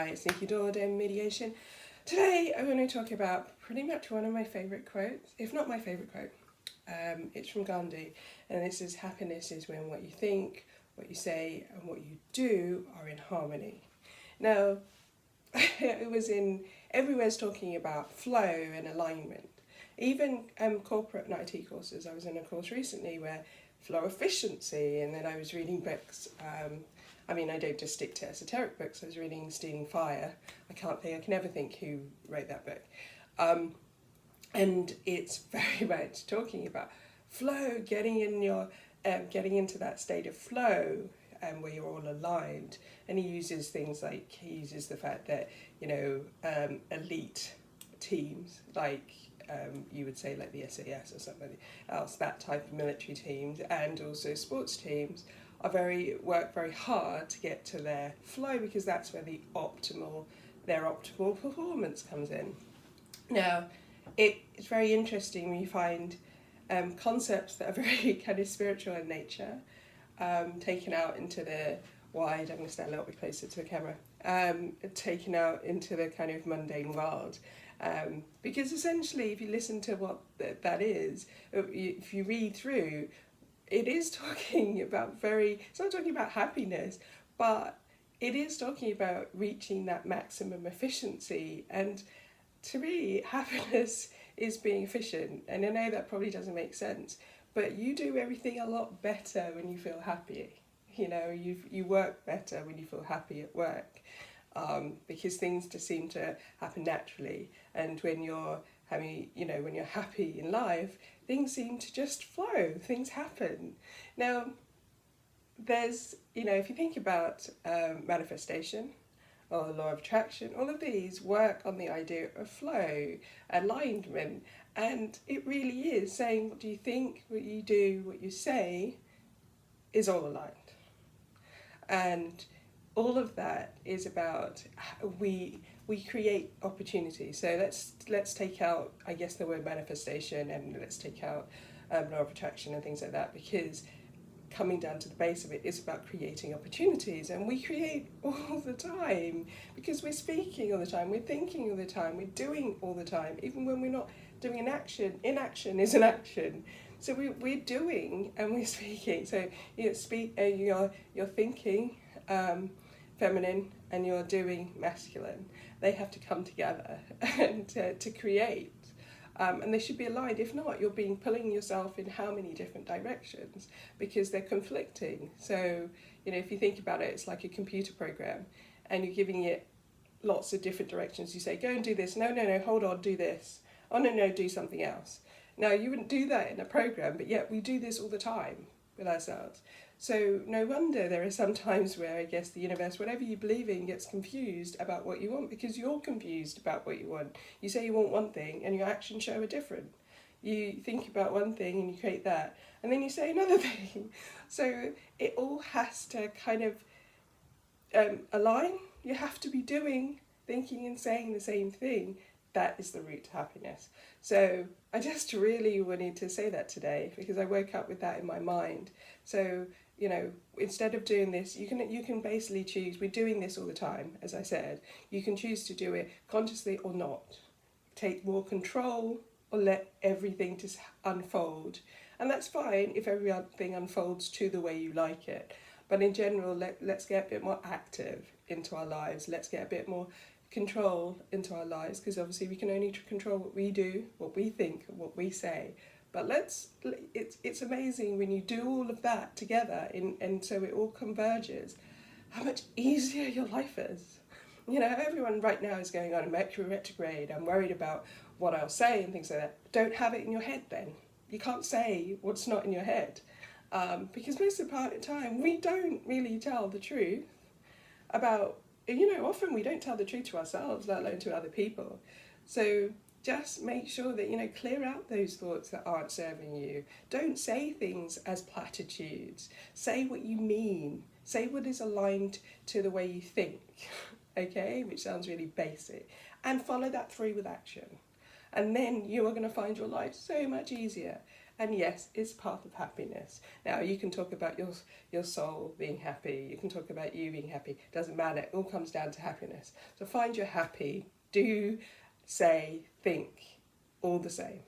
Hi, it's Nikki Dorden, Mediation. Today I'm going to talk about pretty much one of my favourite quotes, if not my favourite quote. It's from Gandhi, and this is: happiness is when what you think, what you say, and what you do are in harmony. Now, it was in everywhere's talking about flow and alignment. Even corporate and IT courses. I was in a course recently where flow efficiency, and then I was reading books. I don't just stick to esoteric books. I was reading Stealing Fire. I can never think who wrote that book. And it's very much talking about flow, getting into that state of flow, where you're all aligned. And he uses the fact that elite teams, like you would say like the SAS or somebody else, that type of military teams, and also sports teams work very hard to get to their flow, because that's where their optimal performance comes in. Now, it's very interesting when you find concepts that are very kind of spiritual in nature, taken out into the wide. I'm going to stand a little bit closer to the camera. Taken out into the kind of mundane world. Because essentially, if you listen to what that is, if you read through, it is talking about it's not talking about happiness, but it is talking about reaching that maximum efficiency. And to me, happiness is being efficient. And I know that probably doesn't make sense, but you do everything a lot better when you feel happy. You work better when you feel happy at work, because things just seem to happen naturally. And when you're when you're happy in life, things seem to just flow, things happen. Now, there's, if you think about manifestation or the law of attraction, all of these work on the idea of flow, alignment, and it really is saying what do you think, what you do, what you say is all aligned. And all of that is about we create opportunities. So let's take out, I guess, the word manifestation, and let's take out law of attraction and things like that, because coming down to the base of it is about creating opportunities. And we create all the time, because we're speaking all the time, we're thinking all the time, we're doing all the time, even when we're not doing an action. Inaction is an action. So we're doing and we're speaking. So you're thinking feminine, and you're doing masculine. They have to come together and to create. And they should be aligned. If not, you're pulling yourself in how many different directions, because they're conflicting. So, if you think about it, it's like a computer program, and you're giving it lots of different directions. You say, go and do this. No, hold on, do this. Oh, no, do something else. Now, you wouldn't do that in a program, but yet we do this all the time with ourselves. So no wonder there are some times where, I guess, the universe, whatever you believe in, gets confused about what you want, because you're confused about what you want. You say you want one thing and your actions show a different. You think about one thing and you create that, and then you say another thing. So it all has to kind of align. You have to be thinking and saying the same thing. That is the route to happiness. So I just really wanted to say that today, because I woke up with that in my mind. So, instead of doing this, you can basically choose. We're doing this all the time, as I said. You can choose to do it consciously or not. Take more control, or let everything just unfold. And that's fine if everything unfolds to the way you like it. But in general, let's get a bit more active into our lives. Let's get a bit more control into our lives, because obviously we can only control what we do, what we think, and what we say. But it's amazing when you do all of that together, and so it all converges, how much easier your life is. Everyone right now is going on a Mercury retrograde. I'm worried about what I'll say and things like that. Don't have it in your head then. You can't say what's not in your head, because most of the time we don't really tell the truth about, often we don't tell the truth to ourselves, let alone to other people. So just make sure that, clear out those thoughts that aren't serving you. Don't say things as platitudes. Say what you mean. Say what is aligned to the way you think, okay? Which sounds really basic. And follow that through with action. And then you are going to find your life so much easier. And yes, it's part of happiness. Now, you can talk about your soul being happy, you can talk about you being happy, doesn't matter, it all comes down to happiness. So find your happy, do, say, think, all the same.